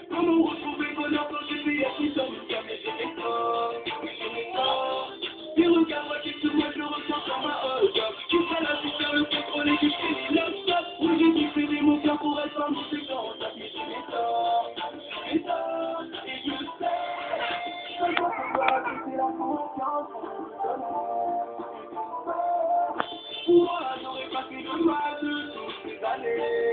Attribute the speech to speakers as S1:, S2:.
S1: Comment retrouver le bonheur quand j'ai payé qui sommes jamais j'ai tort, et regarde-moi qui sur moi je ressens comme un hug. Tu feras la vie faire le contrôle et tu finis non-stop. Oui, j'ai dû céder mon cœur pour être un bon séquence. Mais j'ai mes torts, et je sais. Chaque fois qu'on doit ajouter la confiance pour nous donner. Pour moi, j'aurais pas fait le mal de toutes ces années.